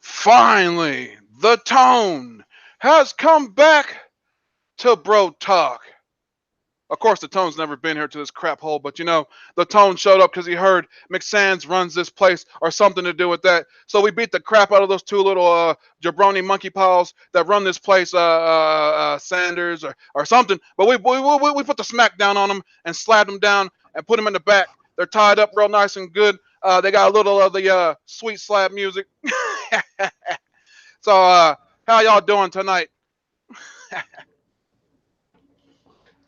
Finally, the Tone has come back to Bro Talk. Of course, the Tone's never been here to this crap hole, but you know, the Tone showed up because he heard McSands runs this place or something to do with that. So we beat the crap out of those two little jabroni monkey paws that run this place, Sanders or something. But we put the smack down on them and slapped them down and put them in the back. They're tied up real nice and good. They got a little of the sweet slap music. So how y'all doing tonight? I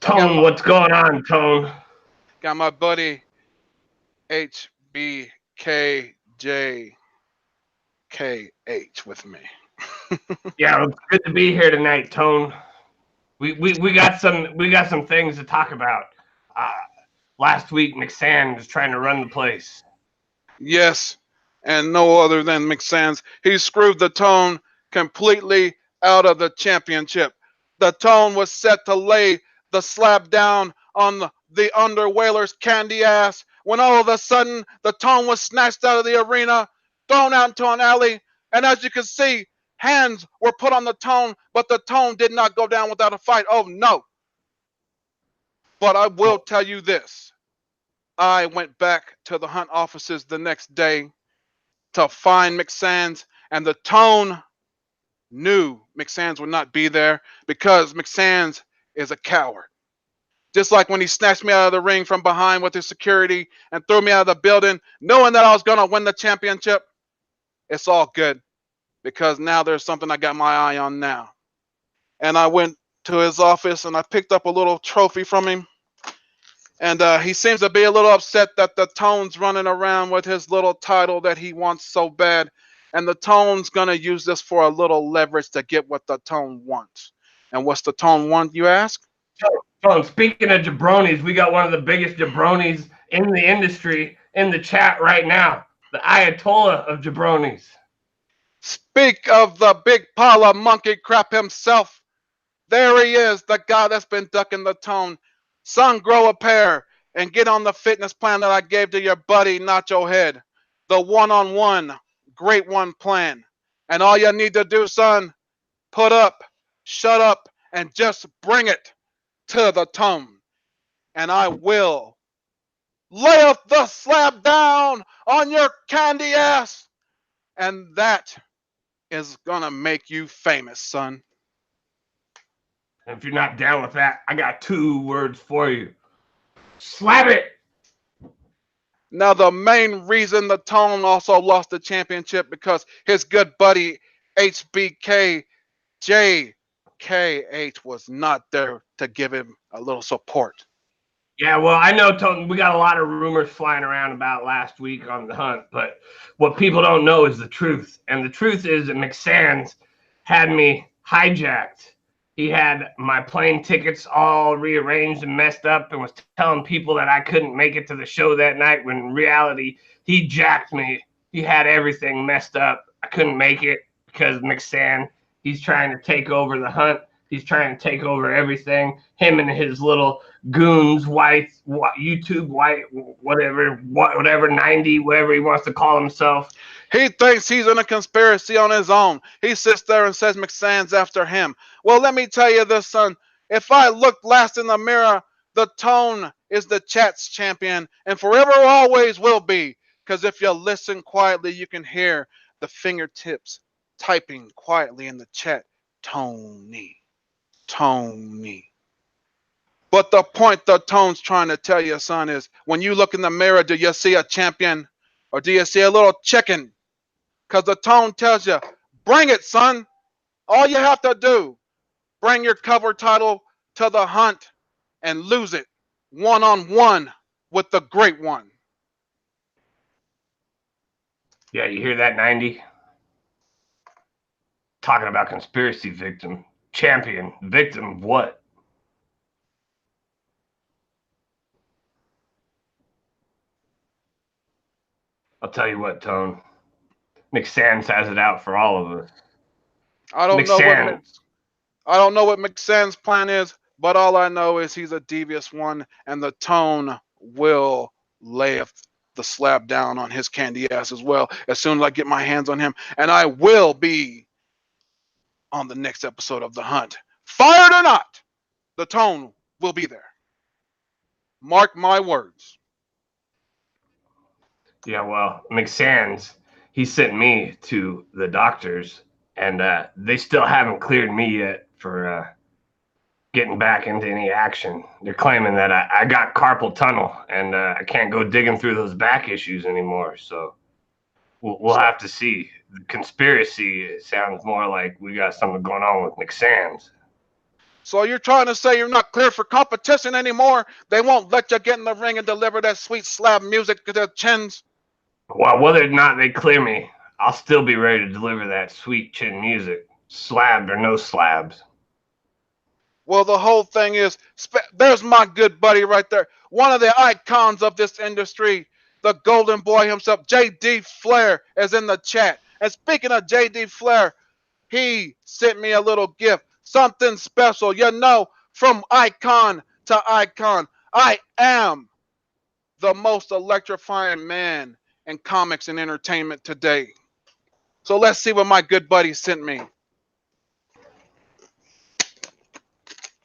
Tone, what's going on, Tone? got my buddy HBK JKH with me. Yeah, it's good to be here tonight, Tone. We got some things to talk about. Uh, Last week, McSand was trying to run the place. Yes, and no other than McSands. He screwed the Tone completely out of the championship. The Tone was set to lay the slab down on the Underwhalers' candy ass when all of a sudden the Tone was snatched out of the arena, thrown out into an alley, and as you can see, hands were put on the Tone, but the Tone did not go down without a fight. Oh no. But I will tell you this. I went back to the Hunt offices the next day to find McSands, and the Tone knew McSands would not be there because McSands is a coward. Just like when he snatched me out of the ring from behind with his security and threw me out of the building, knowing that I was going to win the championship, it's all good because now there's something I got my eye on now. And I went to his office and I picked up a little trophy from him. And he seems to be a little upset that the Tone's running around with his little title that he wants so bad. And the Tone's going to use this for a little leverage to get what the Tone wants. And what's the Tone want, you ask? Tone, speaking of jabronis, we got one of the biggest jabronis in the industry in the chat right now. The Ayatollah of jabronis. Speak of the big pile of monkey crap himself. There he is, the guy that's been ducking the Tone. Son, grow a pair and get on the fitness plan that I gave to your buddy Nacho Head. The one-on-one, great one plan. And all you need to do, son, put up, shut up, and just bring it to the Tone. And I will lay the slab down on your candy ass. And that is gonna make you famous, son. And if you're not down with that, I got 2 words for you. Slap it! Now, the main reason the Tone also lost the championship because his good buddy HBK JKH was not there to give him a little support. Yeah, well, I know, Tone, we got a lot of rumors flying around about last week on the Hunt, but what people don't know is the truth. And the truth is that McSands had me hijacked. He had my plane tickets all rearranged and messed up and was telling people that I couldn't make it to the show that night when in reality, he jacked me. He had everything messed up. I couldn't make it because McSand, he's trying to take over the Hunt. He's trying to take over everything. Him and his little goons, YouTube, whatever, 90, whatever he wants to call himself. He thinks he's in a conspiracy on his own. He sits there and says McSand's after him. Well, let me tell you this, son. If I looked last in the mirror, the Tone is the chat's champion and forever always will be. Because if you listen quietly, you can hear the fingertips typing quietly in the chat. Tony. Tony. But the point the Tone's trying to tell you, son, is when you look in the mirror, do you see a champion or do you see a little chicken? Because the Tone tells you, bring it, son. All you have to do, bring your cover title to the Hunt and lose it one-on-one with the great one. Yeah, you hear that, 90? Talking about conspiracy victim, champion, victim of what? I'll tell you what, Tone. McSands has it out for all of us. I don't know what McSand's plan is, but all I know is he's a devious one, and the Tone will lay the slab down on his candy ass as well as soon as I get my hands on him. And I will be on the next episode of The Hunt. Fired or not, the Tone will be there. Mark my words. Yeah, well, McSands, he sent me to the doctors, and they still haven't cleared me yet for getting back into any action. They're claiming that I got carpal tunnel, and I can't go digging through those back issues anymore. So we'll have to see. The conspiracy sounds more like we got something going on with McSands. So you're trying to say you're not clear for competition anymore? They won't let you get in the ring and deliver that sweet slab music to their chins? Well, whether or not they clear me, I'll still be ready to deliver that sweet chin music, slabbed or no slabs. Well, the whole thing is, there's my good buddy right there. One of the icons of this industry, the golden boy himself, J.D. Flair, is in the chat. And speaking of J.D. Flair, he sent me a little gift, something special. You know, from icon to icon, I am the most electrifying man in comics and entertainment today. So let's see what my good buddy sent me.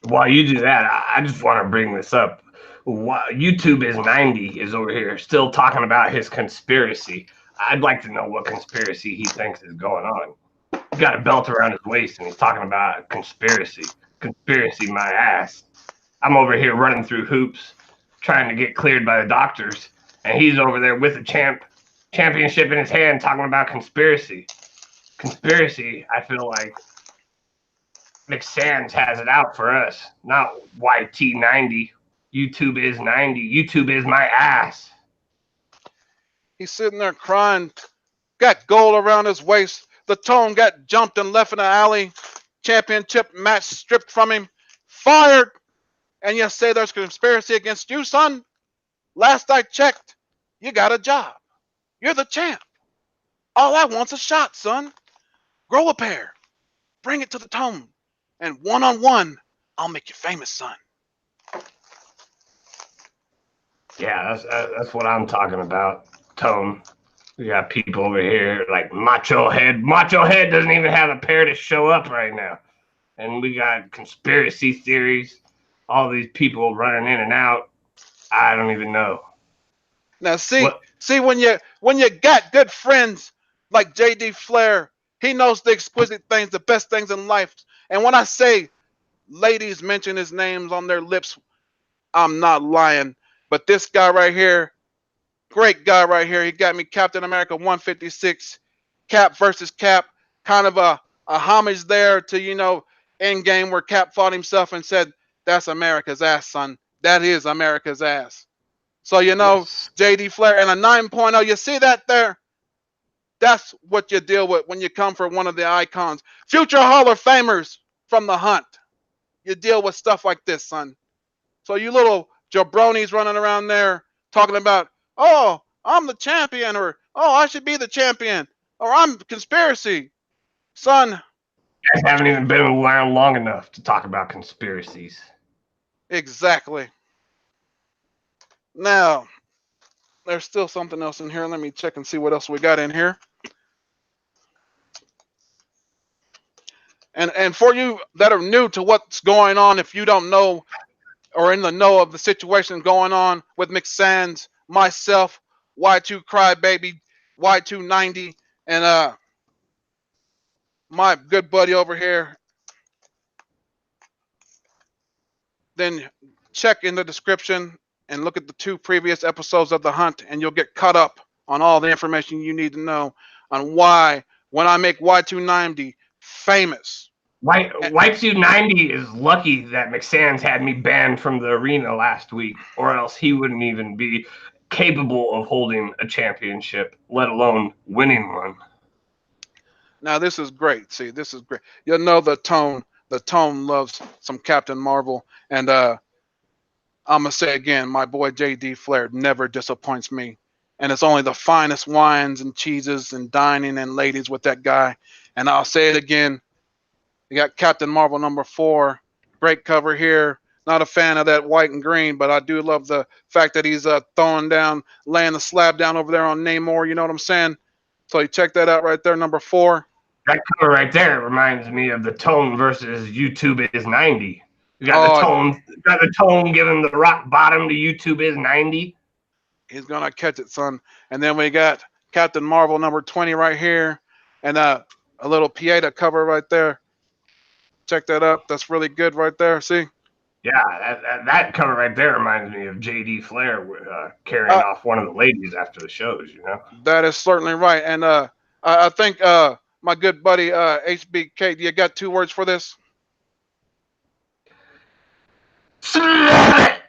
While you do that, I just want to bring this up. YouTube is 90 is over here still talking about his conspiracy. I'd like to know what conspiracy he thinks is going on. He's got a belt around his waist and he's talking about conspiracy. Conspiracy, my ass. I'm over here running through hoops, trying to get cleared by the doctors, and he's over there with a championship in his hand talking about conspiracy. Conspiracy, I feel like McSands has it out for us, not YT90. YouTube is 90. YouTube is my ass. He's sitting there crying, got gold around his waist. The Tone got jumped and left in the alley. Championship match stripped from him. Fired. And you say there's conspiracy against you, son? Last I checked, you got a job. You're the champ. All I want's a shot, son. Grow a pair. Bring it to the Tone. And one-on-one, I'll make you famous, son. Yeah, that's what I'm talking about, Tone. We got people over here like Macho Head. Macho Head doesn't even have a pair to show up right now. And we got conspiracy theories. All these people running in and out. I don't even know. Now see when you got good friends like J.D. Flair, he knows the exquisite things, the best things in life. And when I say ladies mention his names on their lips, I'm not lying. But this guy right here, great guy right here, he got me Captain America 156, Cap versus Cap, kind of a homage there to, you know, Endgame where Cap fought himself and said, that's America's ass, son. That is America's ass. So, you know, yes. J.D. Flair and a 9.0, you see that there? That's what you deal with when you come for one of the icons. Future Hall of Famers from the Hunt. You deal with stuff like this, son. So you little jabronis running around there talking about, oh, I'm the champion, or oh, I should be the champion, or I'm conspiracy. Son. You guys haven't even been around long enough to talk about conspiracies. Exactly. Now, there's still something else in here. Let me check and see what else we got in here. And for you that are new to what's going on, if you don't know or in the know of the situation going on with McSands, myself, Y2 Crybaby, Y290, and my good buddy over here, then check in the description and look at the 2 previous episodes of The Hunt, and you'll get caught up on all the information you need to know on why, when I make Y290 famous. Y290 is lucky that McSands had me banned from the arena last week, or else he wouldn't even be capable of holding a championship, let alone winning one. Now, this is great. See, this is great. You know the Tone. The Tone loves some Captain Marvel. And I'm going to say again, my boy J.D. Flair never disappoints me. And it's only the finest wines and cheeses and dining and ladies with that guy. And I'll say it again. You got Captain Marvel #4. Great cover here. Not a fan of that white and green, but I do love the fact that he's throwing down, laying the slab down over there on Namor. You know what I'm saying? So you check that out right there, number 4. That cover right there reminds me of the Tone versus YouTube is 90. You got the Oh, Tone, giving the rock bottom to YouTube is 90. he's gonna catch it, son. And then we got Captain Marvel number 20 right here, and a little Pieta cover right there. Check that out. That's really good right there. See? Yeah, that cover right there reminds me of JD Flair carrying off one of the ladies after the shows. You know. That is certainly right. And I think my good buddy HBK, you got 2 words for this? Slap it!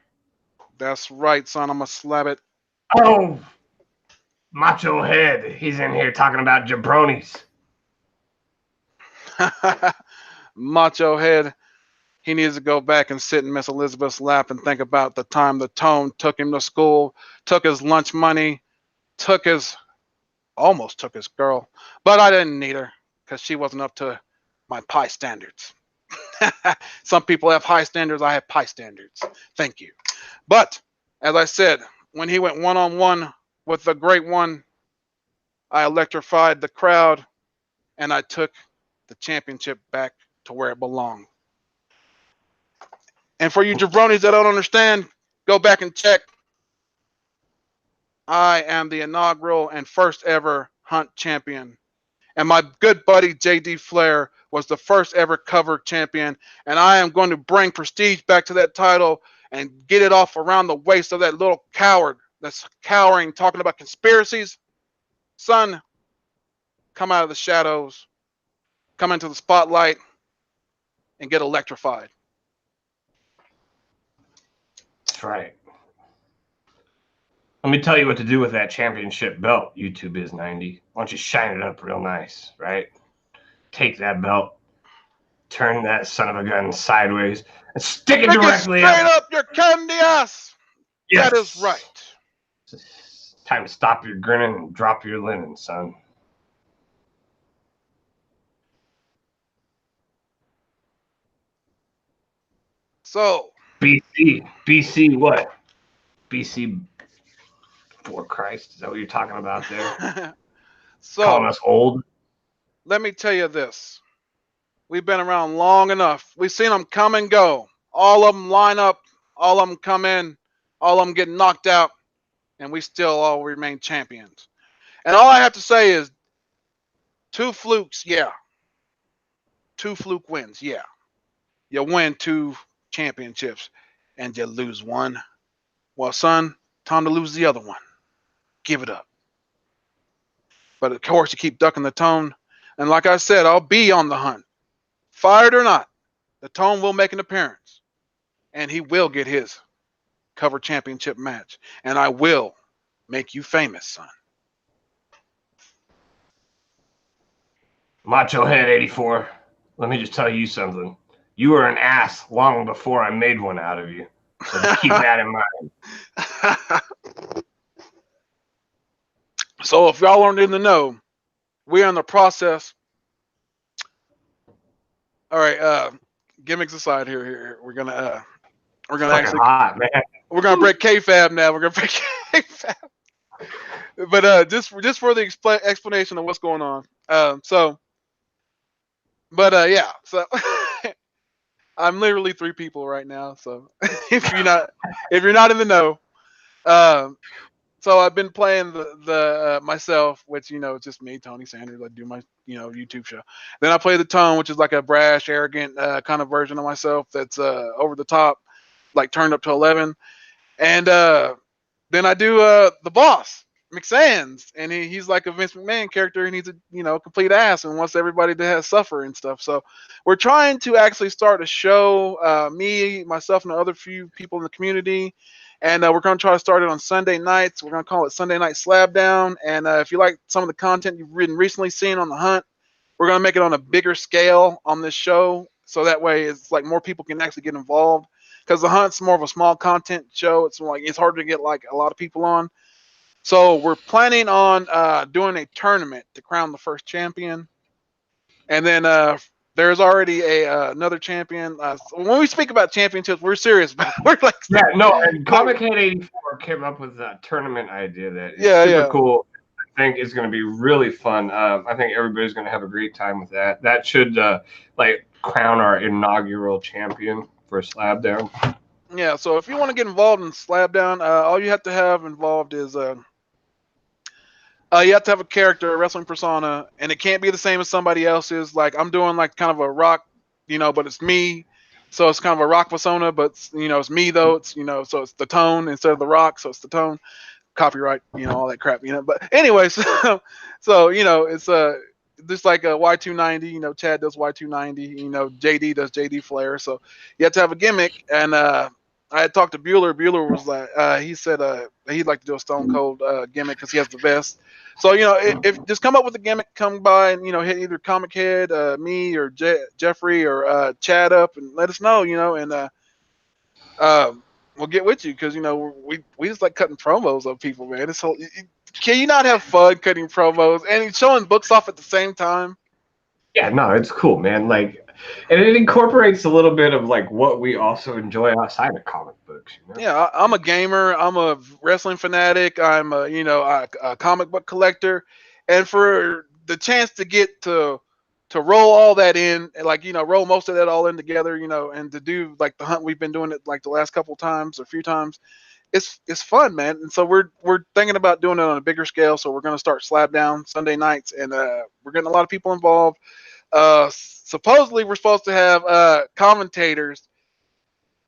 That's right, son. I'm gonna slap it. Oh, Macho Head. He's in here talking about jabronis. Macho Head. He needs to go back and sit in Miss Elizabeth's lap and think about the time the Tone took him to school, took his lunch money, almost took his girl, but I didn't need her because she wasn't up to my pie standards. Some people have high standards. I have pie standards. Thank you. But as I said, when he went one-on-one with the great one, I electrified the crowd and I took the championship back to where it belonged. And for you jabronis that don't understand, go back and check. I am the inaugural and first ever Hunt champion. And my good buddy JD Flair was the first ever cover champion. And I am going to bring prestige back to that title and get it off around the waist of that little coward that's cowering, talking about conspiracies. Son, come out of the shadows, come into the spotlight, and get electrified. That's right. Let me tell you what to do with that championship belt, YouTube is 90. Why don't you shine it up real nice, right? Take that belt, turn that son of a gun sideways, and stick it directly straight up your candy ass. Yes. That is right. It's time to stop your grinning and drop your linen, son. So BC what? BC before Christ? Is that what you're talking about there? So calling us old? Let me tell you this. We've been around long enough. We've seen them come and go. All of them line up. All of them come in. All of them get knocked out. And we still all remain champions. And all I have to say is 2 flukes, yeah. 2 fluke wins, yeah. You win 2 championships and you lose 1. Well, son, time to lose the other one. Give it up. But of course, you keep ducking the Tone. And like I said, I'll be on the hunt. Fired or not, the Tone will make an appearance. And he will get his cover championship match. And I will make you famous, son. Macho Head 84. Let me just tell you something. You were an ass long before I made one out of you. So just keep that in mind. So if y'all aren't in the know, we're in the process. All right, gimmicks aside here. We're gonna actually hot, man. We're gonna break kayfabe now. We're gonna break kayfabe. But just for the explanation of what's going on. So I'm literally 3 people right now. So if you're not in the know, so I've been playing the myself, which it's just me, Tony Sanders. I do my YouTube show. Then I play the Tone, which is like a brash, arrogant kind of version of myself that's over the top, like turned up to 11. And then I do the boss, McSands, and he's like a Vince McMahon character, and he's a complete ass and wants everybody to suffer and stuff. So we're trying to actually start a show, me, myself, and the other few people in the community. And we're going to try to start it on Sunday nights. We're going to call it Sunday Night SlabDown. And if you like some of the content you've recently seen on the Hunt, we're going to make it on a bigger scale on this show. So that way it's like more people can actually get involved. Because the Hunt's more of a small content show. It's hard to get like a lot of people on. So we're planning on doing a tournament to crown the first champion. And then there's already another champion. When we speak about championships, we're serious. We're like, Yeah, no, and Comic Head 84 came up with a tournament idea that is yeah, super yeah. cool. I think is going to be really fun. I think everybody's going to have a great time with that. That should like crown our inaugural champion for SlabDown. Yeah, so if you want to get involved in SlabDown, all you have to have involved is you have to have a character, a wrestling persona, and it can't be the same as somebody else's. Like I'm doing like kind of a rock, but it's me. So it's kind of a rock persona, but it's me though. It's so it's the tone instead of the rock, so it's the tone. Copyright, all that crap. But anyways, so it's just like a Y290. Chad does Y290. JD does JD Flair. So you have to have a gimmick, and I had talked to Bueller. Bueller was like, he said he'd like to do a Stone Cold gimmick because he has the vest. So if just come up with a gimmick, come by and hit either Comic Head, me or Jeffrey or Chad up and let us know. And we'll get with you because we just like cutting promos of people, man. It's whole, can you not have fun cutting promos and showing books off at the same time? Yeah, no, it's cool, man. Like, and it incorporates a little bit of like what we also enjoy outside of comic books. Yeah, I'm a gamer. I'm a wrestling fanatic. I'm a comic book collector, and for the chance to get to roll all that in, like roll most of that all in together, and to do like the hunt we've been doing it like the last couple times, a few times, it's fun, man. And so we're thinking about doing it on a bigger scale. So we're going to start SlabDown Sunday nights, and we're getting a lot of people involved. Supposedly we're supposed to have commentators.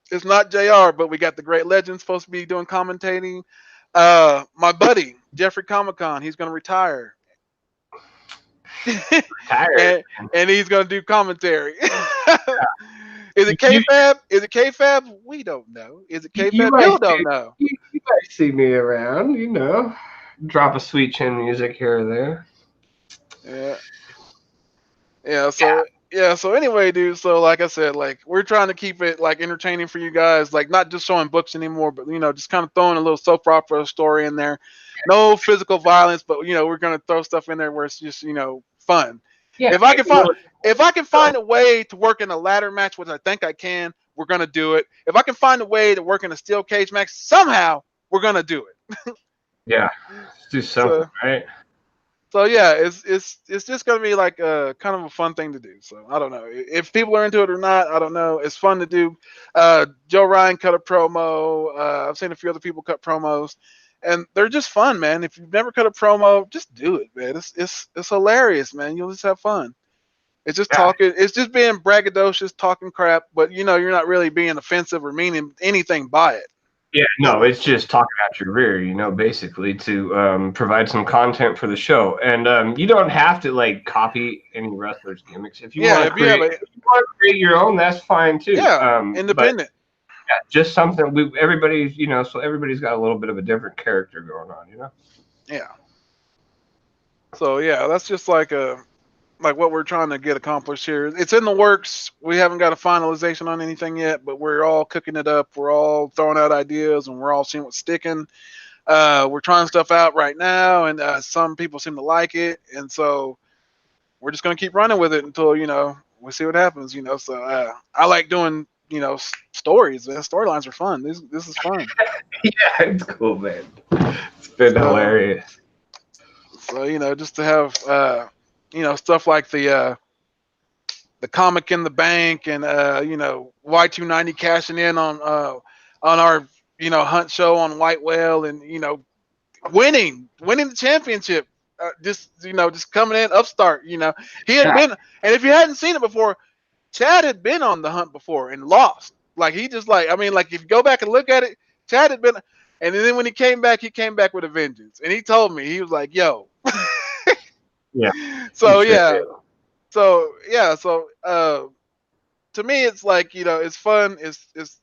It's not JR, but we got the great legend supposed to be doing commentating. My buddy Jeffrey Comic Con, he's going to retire. Tired. and he's going to do commentary. Is it K-Fab? Is it K-Fab? We don't know. Is it K-Fab? You don't know. You might see me around, drop a sweet chin music here or there. Yeah. Yeah. So anyway, dude. So like I said, like we're trying to keep it like entertaining for you guys, like not just showing books anymore, but just kind of throwing a little soap opera story in there. No physical violence, but we're gonna throw stuff in there where it's just fun. Yeah, If I can find a way to work in a ladder match, which I think I can, we're gonna do it. If I can find a way to work in a steel cage match, somehow we're gonna do it. Yeah, let's do something, right? So yeah, it's just gonna be like a kind of a fun thing to do. So I don't know if people are into it or not. I don't know. It's fun to do. Joe Ryan cut a promo. I've seen a few other people cut promos, and they're just fun, man. If you've never cut a promo, just do it, man. It's hilarious, man. You'll just have fun. It's just talking. It's just being braggadocious, talking crap, but you're not really being offensive or meaning anything by it. Yeah, no, it's just talking out your rear, basically to provide some content for the show. And you don't have to like copy any wrestler's gimmicks. If you want to create your own, that's fine too. Yeah, independent. Yeah, just something everybody's, so everybody's got a little bit of a different character going on, Yeah. So yeah, that's just like what we're trying to get accomplished here. It's in the works. We haven't got a finalization on anything yet, but we're all cooking it up. We're all throwing out ideas, and we're all seeing what's sticking. We're trying stuff out right now, and some people seem to like it, and so we're just gonna keep running with it until we see what happens. So I like doing stories. Man. Storylines are fun. This is fun. Yeah, it's cool, man. It's been hilarious. So just to have stuff like the comic in the bank and Y290 cashing in on our hunt show on White Whale and winning the championship, just coming in upstart. He had been, and if you hadn't seen it before, Chad had been on the hunt before and lost. Like he just like if you go back and look at it, Chad had been, and then when he came back with a vengeance, and he told me he was like, "Yo." Yeah. So yeah. So yeah, so to me it's like it's fun, it's it's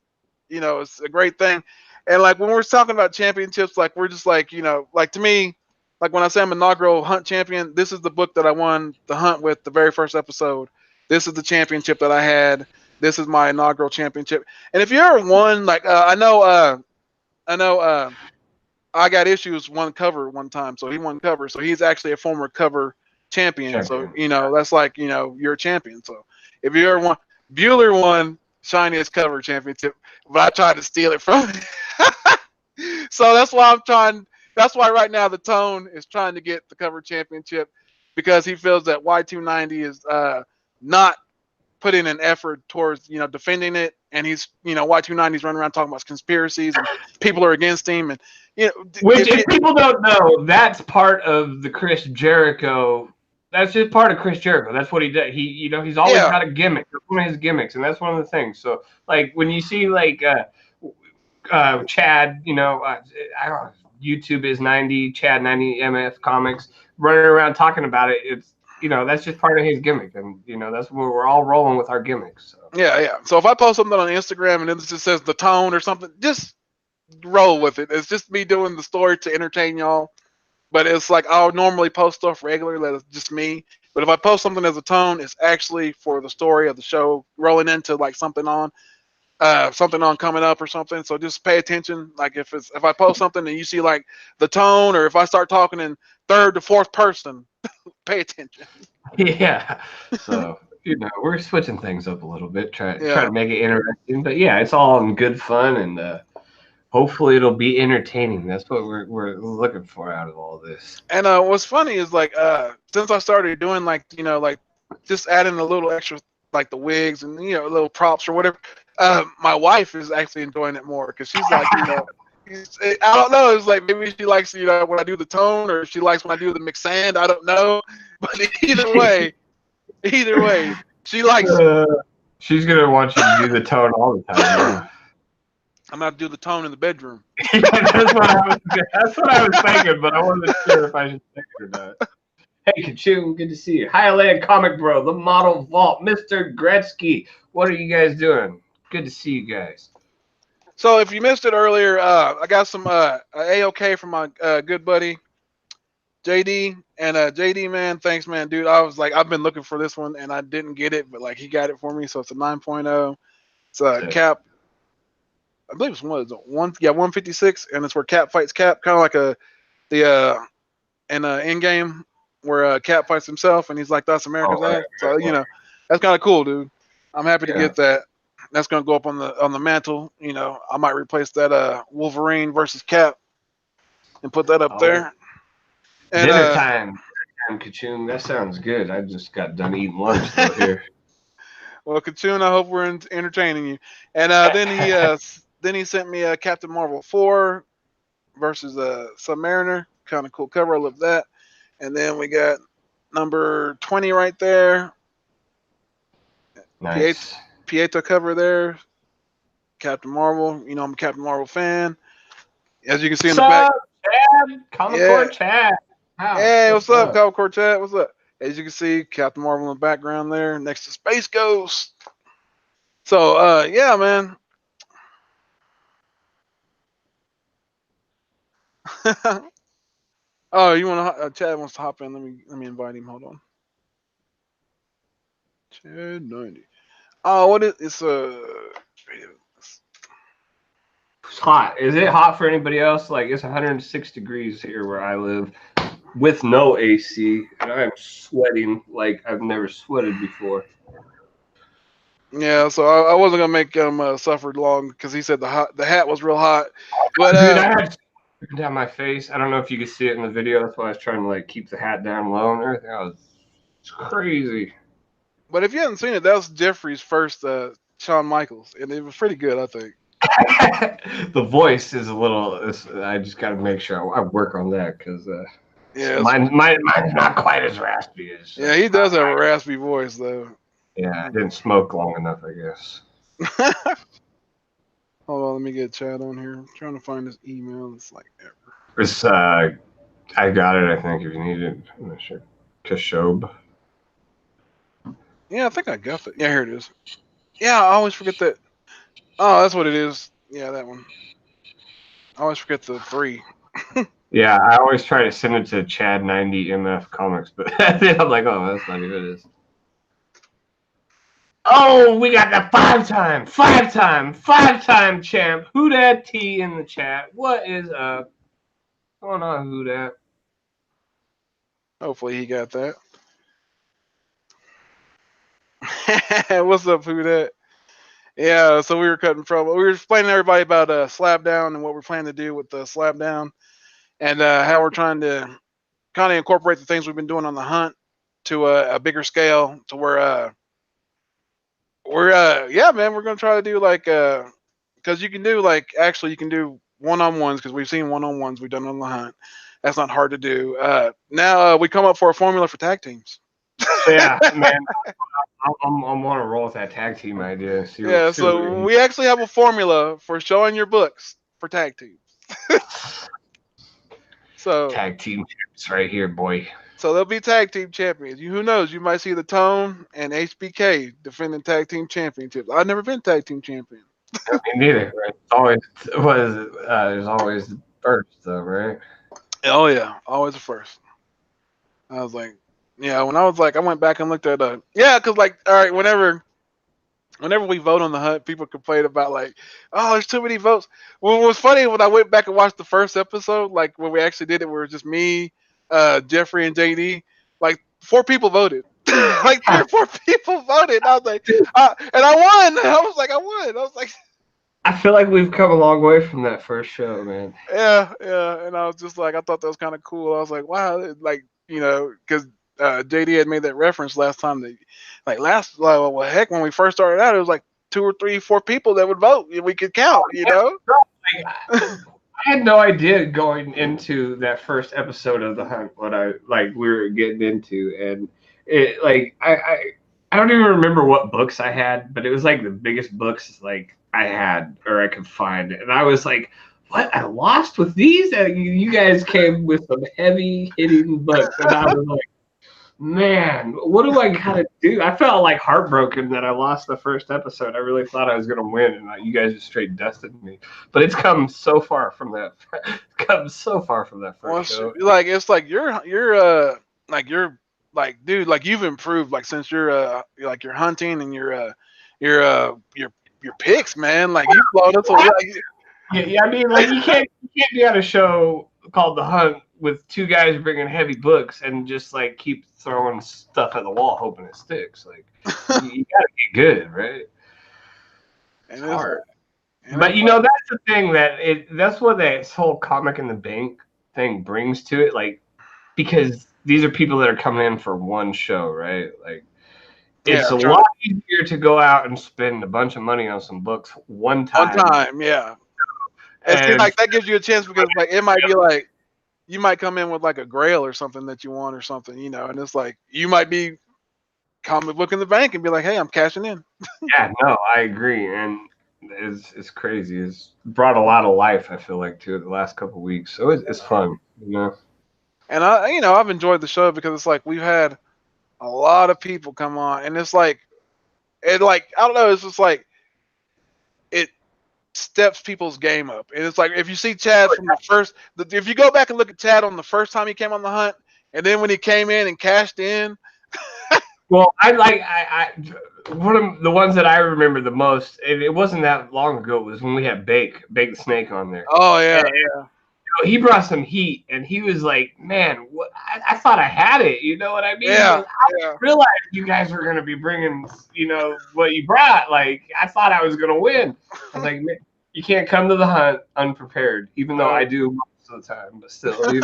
a great thing, and like when we're talking about championships, like we're just like like to me, like when I say I'm inaugural hunt champion, this is the book that I won the hunt with the very first episode. This is the championship that I had. This is my inaugural championship, and if you ever won, like I know I got issues won cover one time, so he won cover, so he's actually a former cover champion. So that's like you're a champion. So if you ever want, Bueller won shiniest cover championship, but I tried to steal it from him. So that's why I'm trying. That's why right now the Tone is trying to get the cover championship because he feels that Y290 is not putting an effort towards defending it, and he's Y290's running around talking about conspiracies and people are against him, and which if people don't know, that's part of the Chris Jericho. That's just part of Chris Jericho. That's what he does. He's always got a gimmick. That's one of his gimmicks, and that's one of the things. So like when you see like Chad, I don't know, YouTube is 90, Chad 90 MF Comics running around talking about it. It's that's just part of his gimmick, and that's where we're all rolling with our gimmicks. So. Yeah. So if I post something on Instagram and it just says the Tone or something, just roll with it. It's just me doing the story to entertain y'all. But it's like I'll normally post stuff regularly that is just me. But if I post something as a Tone, it's actually for the story of the show rolling into like something on coming up or something. So just pay attention. Like if I post something and you see like the Tone, or if I start talking in third to fourth person, pay attention. Yeah. So we're switching things up a little bit, try to make it interesting. But yeah, it's all in good fun, and hopefully it'll be entertaining. That's what we're looking for out of all this. And what's funny is like since I started doing like just adding a little extra like the wigs and little props or whatever, my wife is actually enjoying it more because she's like I don't know, it's like maybe she likes when I do the Tone, or she likes when I do the McSand. I don't know, but either way she likes it. She's gonna want you to do the Tone all the time. I'm gonna have to do the Tone in the bedroom. That's what I was thinking, but I wasn't sure if I should think it or not. Hey, Kachung, good to see you. Highland Comic Bro, the Model Vault, Mr. Gretzky. What are you guys doing? Good to see you guys. So if you missed it earlier, I got some AOK from my good buddy JD, and JD, man, thanks, man, dude. I was like, I've been looking for this one and I didn't get it, but like he got it for me, so it's a 9.0. It's a Cap. I believe it's 156, and it's where Cap fights Cap, kind of like in Endgame where Cap fights himself, and he's like, "That's America's ass." So that's kind of cool, dude. I'm happy to get that. That's gonna go up on the mantle. I might replace that Wolverine versus Cap and put that up there. And, dinner time, Kachung. That sounds good. I just got done eating lunch still here. Well, Kachun, I hope we're entertaining you. And then he sent me Captain Marvel 4 versus Submariner. Kind of cool cover. I love that. And then we got number 20 right there. Nice. Pieta cover there. Captain Marvel. I'm a Captain Marvel fan. As you can see in the back. Chad? Comic Core Chad. Hey, what's up, Comic Core Chad? What's up? As you can see, Captain Marvel in the background there next to Space Ghost. So, yeah, man. Oh, you want to? Chad wants to hop in. Let me invite him. Hold on. Chad 90. Oh, what is it's It's hot. Is it hot for anybody else? Like it's 106 degrees here where I live, with no AC, and I am sweating like I've never sweated before. Yeah, so I wasn't gonna make him suffer long because he said the hat was real hot. But dude, I had down my face. I don't know if you could see it in the video. That's why I was trying to like keep the hat down low and everything. It's crazy. But if you haven't seen it, that was Jeffrey's first Shawn Michaels, and it was pretty good, I think. The voice is a little. I just got to make sure I work on that because mine's not quite as raspy as. Yeah, he does have a raspy voice though. Yeah, I didn't smoke long enough, I guess. Hold on, let me get Chad on here. I'm trying to find his email. It's like ever. It's I got it. I think if you need it, I'm not sure. Kashob. Yeah, I think I got that. Yeah, here it is. Yeah, I always forget that. Oh, that's what it is. Yeah, that one. I always forget the 3. Yeah, I always try to send it to Chad 90 MF Comics, but I'm like, oh, that's not even it. Oh, we got the five-time champ, Who Dat T in the chat. What is up? What's going on, Who Dat? Hopefully he got that. What's up, who that? Yeah, so we were cutting from. We were explaining to everybody about SlabDown and what we're planning to do with the SlabDown, and how we're trying to kind of incorporate the things we've been doing on the hunt to a bigger scale, to where we're yeah, man, we're gonna try to do like because you can do like actually you can do one on ones because we've seen one on ones we've done on the hunt. That's not hard to do. Now we come up for a formula for tag teams. So yeah, man, I'm on a roll with that tag team idea. Yeah, See what so we actually have a formula for showing your books for tag teams. So tag team chips right here, boy. so they'll be tag team champions. Who knows? You might see the Tone and HBK defending tag team championships. I've never been tag team champion. Me neither. Right? It's always there's always the first though, right? Oh yeah, always the first. I was like, yeah. When I was like, I went back and looked at yeah, because like, all right, whenever we vote on the hunt, people complain about like, oh, there's too many votes. Well, what was funny when I went back and watched the first episode, like when we actually did it, where it was just me, Jeffrey, and JD. Like 4 people voted. Like 3 or 4 people voted. I was like, and I won. I was like, I won. I was like, I feel like we've come a long way from that first show, man. yeah, yeah. And I was just like, I thought that was kind of cool. I was like, wow, like because JD had made that reference last time. That well, heck, when we first started out, it was like 2 or 3, 4 people that would vote. We could count, Like, I had no idea going into that first episode of the hunt what I like we were getting into, and it like I don't even remember what books I had, but it was like the biggest books like I had or I could find, and I was like, "What? I lost with these?" And you guys came with some heavy hitting books, and I was like, "Man, what do I gotta do?" I felt like heartbroken that I lost the first episode. I really thought I was gonna win, and you guys just straight dusted me. But it's come so far from that. Come so far from that well, first show. like it's like you're like dude, like you've improved like since you're hunting and your picks, man. Like you've blown us away. Yeah, I mean, like you can't be on a show called The Hunt with 2 guys bringing heavy books and just like keep throwing stuff at the wall hoping it sticks. Like you gotta get good, right? And It's hard. and But it's that's the thing that's what this whole comic in the bank thing brings to it, like because these are people that are coming in for one show, right? Like it's a lot easier to go out and spend a bunch of money on some books one time. yeah. And see, And like that gives you a chance because like it might be like you might come in with like a grail or something that you want or something, and it's like you might be comic book in the bank and be like, hey, I'm cashing in. yeah, no, I agree, and it's crazy. It's brought a lot of life. I feel like to it the last couple of weeks, so it's fun, And I've enjoyed the show because it's like we've had a lot of people come on, and it's like I don't know, it's just like it steps people's game up. And it's like if you see Chad from if you go back and look at Chad on the first time he came on the hunt, and then when he came in and cashed in. Well, I one of the ones that I remember the most, and it wasn't that long ago, was when we had Bake the Snake on there. Oh yeah, And, he brought some heat, and he was like, "Man, what? I thought I had it." You know what I mean? yeah, Like, I didn't realize you guys were gonna be bringing, what you brought. Like, I thought I was gonna win. I was like, man, you can't come to the hunt unprepared, even though I do most of the time. But still, like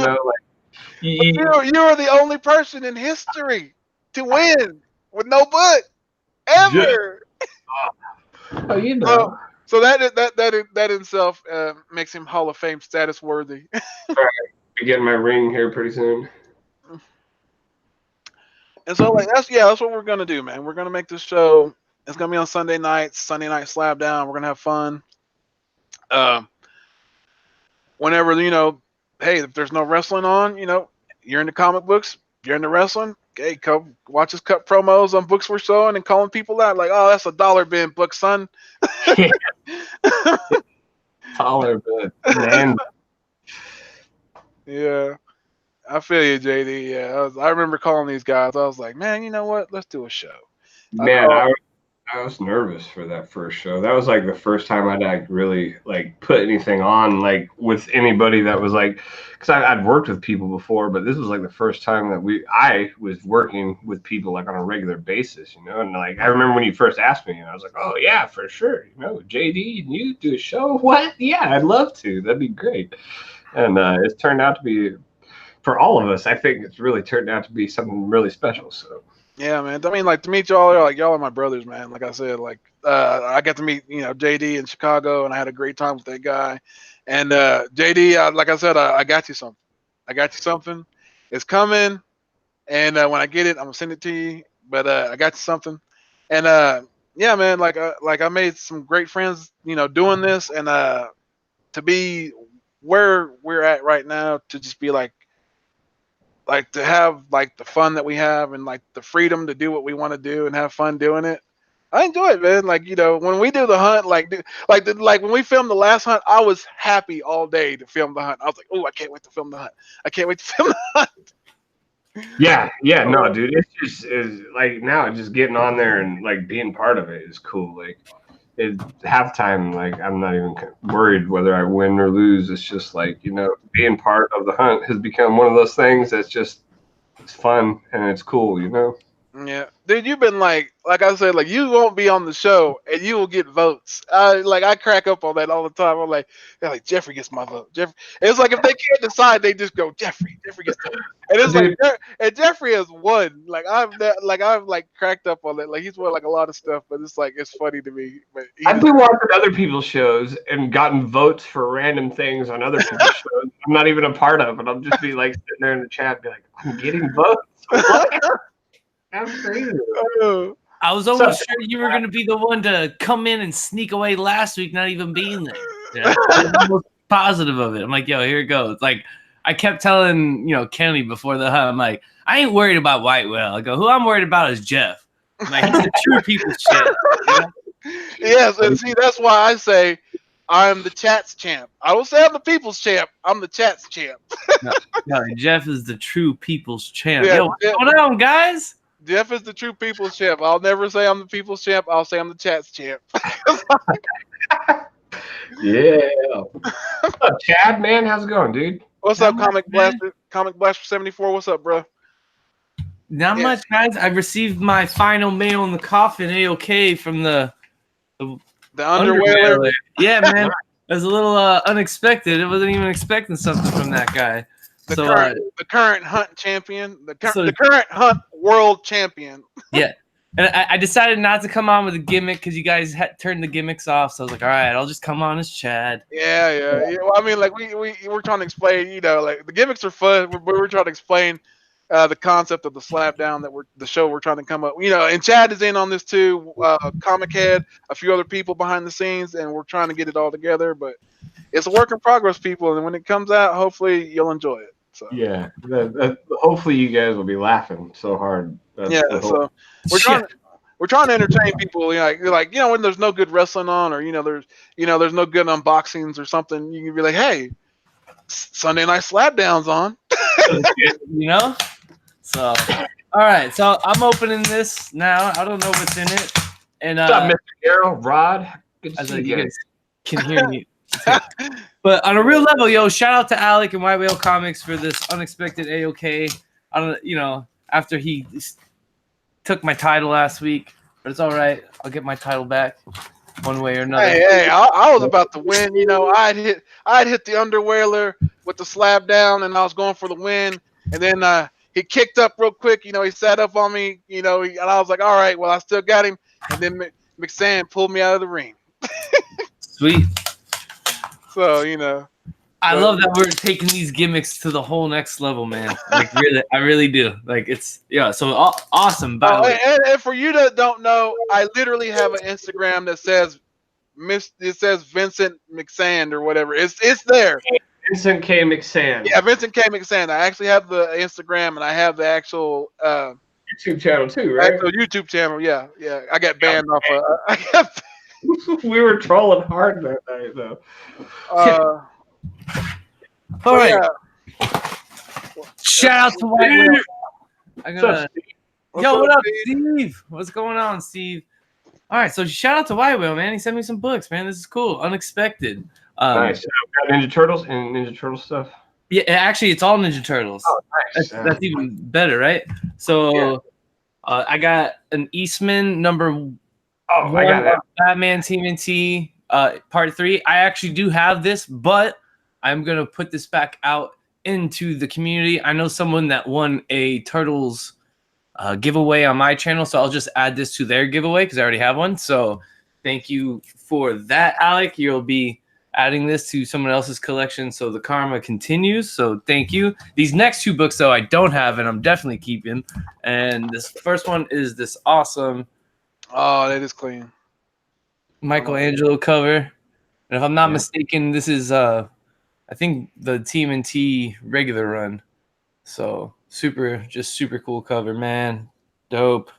you are the only person in history to win with no book ever. Oh, So that in itself makes him Hall of Fame status worthy. Be getting my ring here pretty soon. And so like that's what we're gonna do, man. We're gonna make this show. It's gonna be on Sunday nights, Sunday night SlabDown. We're gonna have fun. Whenever hey, if there's no wrestling on, you're into comic books, you're into wrestling. Hey, come watch us cut promos on books we're showing and calling people out like, oh, that's a dollar bin book, son. Taller, but man. Yeah, I feel you, JD. Yeah, I remember calling these guys. I was like, man, you know what? Let's do a show. Man, I was nervous for that first show. That was like the first time I'd like really like put anything on like with anybody that was like, because I'd worked with people before, but this was like the first time that I was working with people like on a regular basis, you know. And like I remember when you first asked me, and I was like, oh yeah, for sure, you know, JD, and you do a show? What? Yeah, I'd love to. That'd be great. And it's turned out to be, for all of us, I think it's really turned out to be something really special. So. Yeah, man. I mean, like to meet y'all, like y'all are my brothers, man. Like I said, like I got to meet JD in Chicago, and I had a great time with that guy. And JD, like I said, I got you something. I got you something. It's coming, and when I get it, I'm gonna send it to you. But I got you something, and yeah, man. Like I made some great friends, doing this, and to be where we're at right now, to just be like to have like the fun that we have and like the freedom to do what we want to do and have fun doing it. I enjoy it, man. Like when we do the hunt, like when we filmed the last hunt, I was happy all day to film the hunt. I was like, oh, I can't wait to film the hunt. I can't wait to film the hunt. Yeah, no, dude. It's just is like now just getting on there and like being part of it is cool. Like it's halftime, like I'm not even worried whether I win or lose. It's just like, being part of the hunt has become one of those things that's just it's fun and it's cool, you know? Yeah, dude, you've been like I said, like you won't be on the show and you will get votes. I crack up on that all the time. I'm like, they're like Jeffrey gets my vote. Jeffrey. It's like if they can't decide, they just go Jeffrey. Jeffrey gets the vote. And it's Dude. like, and Jeffrey has won. I've cracked up on it. Like he's won like a lot of stuff, but it's like it's funny to me. But I've been watching other people's shows and gotten votes for random things on other people's shows I'm not even a part of, and I'll just be like sitting there in the chat, and be like, I'm getting votes. That's crazy. I was almost sure you were going to be the one to come in and sneak away last week, not even being there. Yeah, I was positive of it. I'm like, yo, here it goes. Like, I kept telling, Kenny before the hunt, I'm like, I ain't worried about White Whale. I go, who I'm worried about is Jeff. I'm like, he's the true people's champ. Yes, and see, that's why I say I'm the chat's champ. I don't say I'm the people's champ. I'm the chat's champ. No, Jeff is the true people's champ. Yeah, yo, what's going on, guys? Jeff is the true people's champ. I'll never say I'm the people's champ. I'll say I'm the chat's champ. Yeah. What's up, Chad, man? How's it going, dude? What's up, Comic Blaster? Comic Blaster 74. What's up, bro? Not much, guys. I received my final mail in the coffin AOK from the underwear. Yeah, man. It was a little unexpected. I wasn't even expecting something from that guy. The current hunt champion, the current hunt world champion. Yeah, and I decided not to come on with a gimmick because you guys had turned the gimmicks off. So I was like, all right, I'll just come on as Chad. Yeah. Well, I mean, like we're trying to explain, like the gimmicks are fun. We're trying to explain the concept of the SlabDown the show we're trying to come up. And Chad is in on this too. Comic Head, a few other people behind the scenes, and we're trying to get it all together. But it's a work in progress, people. And when it comes out, hopefully you'll enjoy it. So. Yeah, hopefully you guys will be laughing so hard. So we're trying to entertain people. When there's no good wrestling on, or there's no good unboxings or something, you can be like, hey, Sunday Night SlabDown's on. So all right, so I'm opening this now. I don't know what's in it. And what's up, Mr. Darryl, Rod? Good to see you guys can hear me. But on a real level, yo, shout out to Alec and White Whale Comics for this unexpected AOK. I don't, after he took my title last week, but it's all right. I'll get my title back one way or another. Hey, I was about to win. I'd hit the underwealer with the SlabDown, and I was going for the win. And then he kicked up real quick. He sat up on me. And I was like, all right, well, I still got him. And then McSand pulled me out of the ring. Sweet. So, I love that we're taking these gimmicks to the whole next level, man. Like, really, I really do. Like, it's, so awesome. And for you that don't know, I literally have an Instagram that says Vincent McSand or whatever. It's there. Vincent K. McSand. Yeah, Vincent K. McSand. I actually have the Instagram, and I have the actual YouTube channel too, right? Actual YouTube channel, yeah. I got banned off. We were trolling hard that night, though. All right. Shout out to White Whale. Yo, what up, Steve? What's going on, Steve? All right, so shout out to White Whale, man. He sent me some books, man. This is cool, unexpected. Nice. Got Ninja Turtles and Ninja Turtle stuff. Yeah, actually, it's all Ninja Turtles. Oh, nice. That's even better, right? So I got an Eastman number I got that. Batman TMNT Part 3. I actually do have this, but I'm gonna put this back out into the community. I know someone that won a Turtles giveaway on my channel, so I'll just add this to their giveaway because I already have one. So thank you for that, Alec. You'll be adding this to someone else's collection, so the karma continues. So thank you. These next 2 books, though, I don't have, and I'm definitely keeping. And this first one is this awesome that is clean Michelangelo cover. And if I'm not mistaken, this is I think the TMNT regular run. So super cool cover, man. Dope.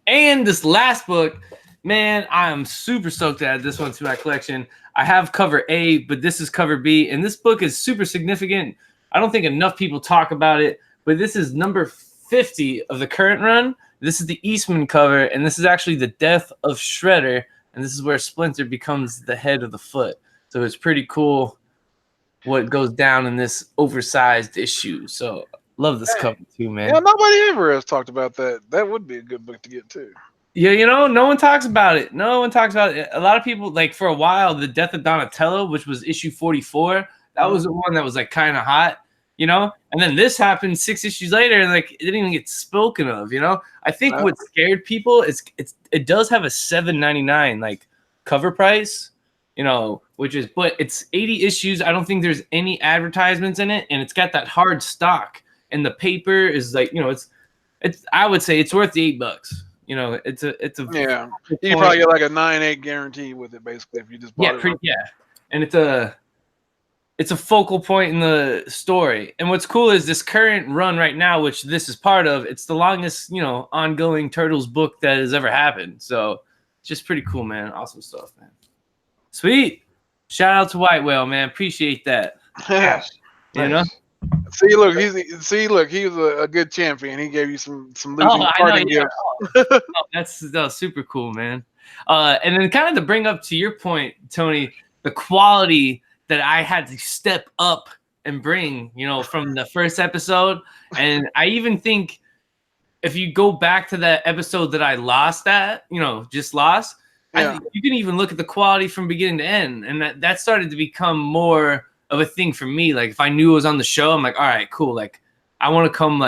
And this last book, man, I am super stoked to add this one to my collection. I have cover A, but this is cover B, and this book is super significant. I don't think enough people talk about it, but this is number 50 of the current run. This is the Eastman cover, and this is actually the death of Shredder, and this is where Splinter becomes the head of the Foot. So it's pretty cool what goes down in this oversized issue. So love this cover too, man. Yeah, nobody ever has talked about that. That would be a good book to get too. Yeah, you know, no one talks about it. No one talks about it. A lot of people, like, for a while, the death of Donatello, which was issue 44, that was the one that was like kind of hot, you know. And then this happened 6 issues later, and like it didn't even get spoken of, you know. I think what scared people is it does have a $7.99 like cover price, you know, which is, but it's 80 issues. I don't think there's any advertisements in it, and it's got that hard stock, and the paper is like, you know, it's I would say it's worth the $8. You know, it's a yeah. You probably get like a 9.8 guarantee with it, basically, if you just bought it. And it's a focal point in the story. And what's cool is this current run right now, which this is part of. It's the longest, you know, ongoing Turtles book that has ever happened. So it's just pretty cool, man. Awesome stuff, man. Sweet. Shout out to White Whale, man. Appreciate that. Yes. You know. See, look, he was a good champion. He gave you some losing parting gifts. That's super cool, man. And then kind of to bring up to your point, Tony, the quality that I had to step up and bring, you know, from the first episode. And I even think if you go back to that episode that I lost at, you know, just lost, I think you can even look at the quality from beginning to end. And that started to become more of a thing for me. Like if I knew it was on the show, I'm like, all right, cool. Like I want to come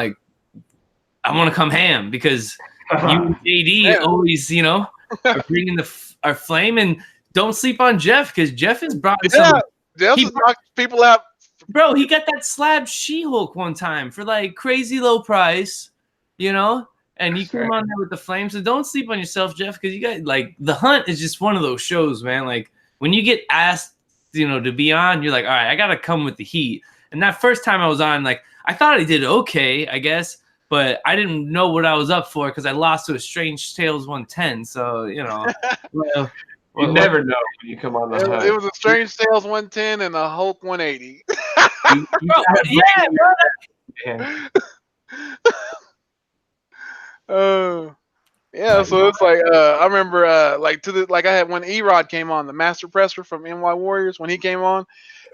ham because you and JD always, you know, are bringing our flame. And don't sleep on Jeff because Jeff has brought some. Jeff has knocked people out. Bro, he got that slab She-Hulk one time for like crazy low price, you know. And you came on there with the flame. So don't sleep on yourself, Jeff, because you got like The Hunt is just one of those shows, man. Like when you get asked, you know, to be on, you're like, all right, I gotta come with the heat. And that first time I was on, like, I thought I did okay, I guess, but I didn't know what I was up for because I lost to a Strange Tales 110. So, you know, you never know when you come on the Hunt. It was a Strange Tales 110 and a Hulk 180. Yeah, so it's like I remember like I had when E-Rod came on, the Master Presser from NY Warriors, when he came on,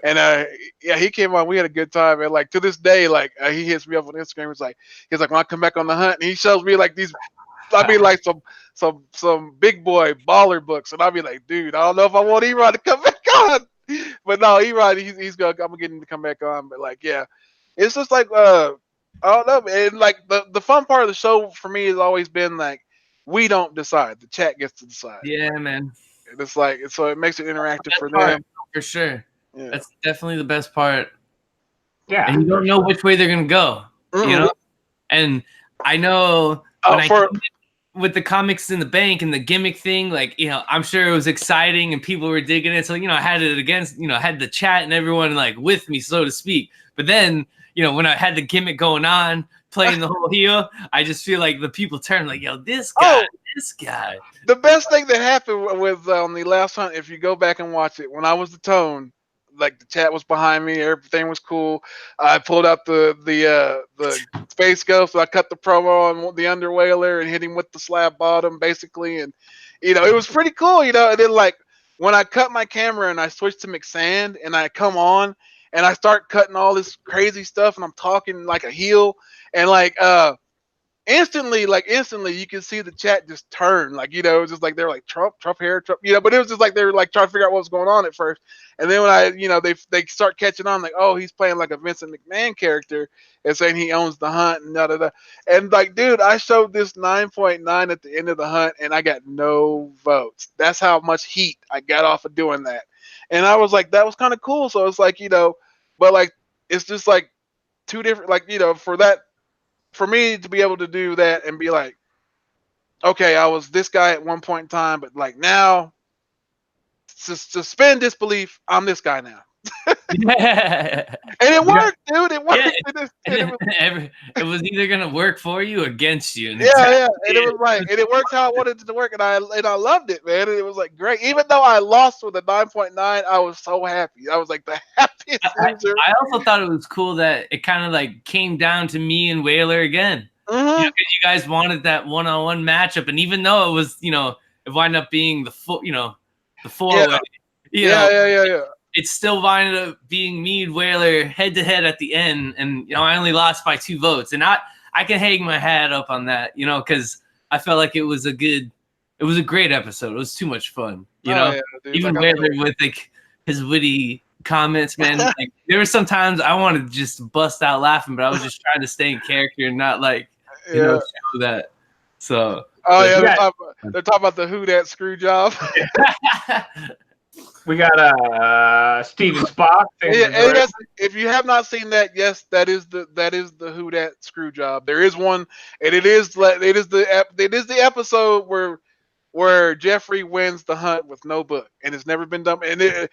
and he came on, we had a good time, and like to this day, like he hits me up on Instagram, he's like when I come back on the Hunt, and he shows me like these, I mean like some big boy baller books, and I'll be like, dude, I don't know if I want E-Rod to come back on, but no, E-Rod I'm gonna get him to come back on, but like it's just like I don't know, and like the fun part of the show for me has always been like, we don't decide. The chat gets to decide. Yeah, man. And it's like, so it makes it interactive for them. For sure. Yeah. That's definitely the best part. Yeah. And you don't know which way they're going to go, you know? And I know with the comics in the bank and the gimmick thing, like, you know, I'm sure it was exciting and people were digging it. So, you know, I had it against, you know, I had the chat and everyone like with me, so to speak. But then, you know, when I had the gimmick going on, playing the whole heel, I just feel like the people turn like, yo, this guy. The best thing that happened with on the last Hunt, if you go back and watch it, when I was the Tone, like the chat was behind me. Everything was cool. I pulled out the space ghost. So I cut the promo on the underwhaler and hit him with the slab bottom, basically. And it was pretty cool. And then like when I cut my camera and I switched to McSand and I come on and I start cutting all this crazy stuff and I'm talking like a heel and like instantly you can see the chat just turn, like it was just like they're like Trump hair, Trump, but it was just like they were like trying to figure out what was going on at first, and then when I they start catching on, like, oh, he's playing like a Vincent McMahon character and saying he owns the hunt and da da da, and like, dude, I showed this 9.9 at the end of the hunt and I got no votes. That's how much heat I got off of doing that, and I was like, that was kind of cool. So it's like but like it's just like two different, like for me to be able to do that and be like, okay, I was this guy at one point in time, but like now, suspend disbelief, I'm this guy now. Yeah. And it worked, dude. It worked. Yeah. It was either gonna work for you or against you. And yeah. And it was like, and it worked how I wanted it to work, and I loved it, man. And it was like great. Even though I lost with a 9.9, I was so happy. I was like the happiest loser. I also thought it was cool that it kind of like came down to me and Whaler again. Mm-hmm. You guys wanted that one-on-one matchup, and even though it was, it wound up being the four-way. Yeah. It still wound up being me and Whaler head-to-head at the end, and I only lost by 2 votes, and I can hang my hat up on that, because I felt like it was a great episode. It was too much fun, dude, even like, Whaler with like his witty comments, man. Like, there were some times I wanted to just bust out laughing, but I was just trying to stay in character and not like show that. So they're talking about the who that screw job. We got Steven Spock. Yeah, if you have not seen that, yes, that is the who that screw job. There is one, and it is the episode where Jeffrey wins the hunt with no book, and it's never been done. And it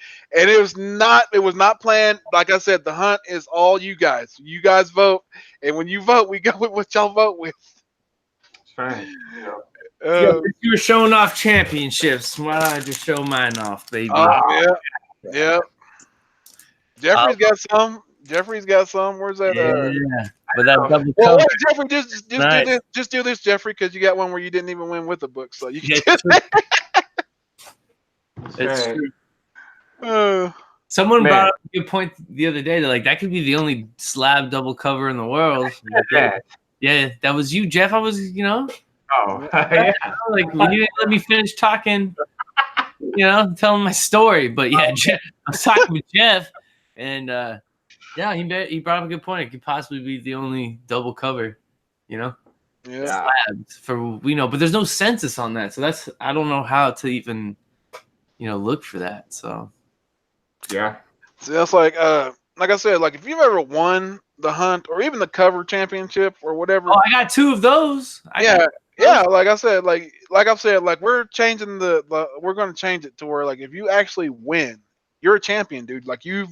was not planned. Like I said, the hunt is all you guys. You guys vote, and when you vote, we go with what y'all vote with. That's right. If you were showing off championships, why don't I just show mine off, baby? Yeah. Jeffrey's got some. Where's that? Yeah. But that double well, cover. Jeffrey, just do this, Jeffrey, because you got one where you didn't even win with the book, so you can. It's true. Someone brought up a good point the other day. That like that could be the only slab double cover in the world. Yeah, that was you, Jeff. I was, Oh, yeah. Like you didn't let me finish talking, telling my story. But yeah, Jeff, I was talking with Jeff, and he brought up a good point. It could possibly be the only double cover, slabs but there's no census on that, so I don't know how to even, look for that. So yeah, so that's like I said, like if you've ever won the hunt or even the cover championship or whatever. Oh, I got 2 of those. Yeah, like I said, like we're changing we're going to change it to where like if you actually win, you're a champion, dude. Like you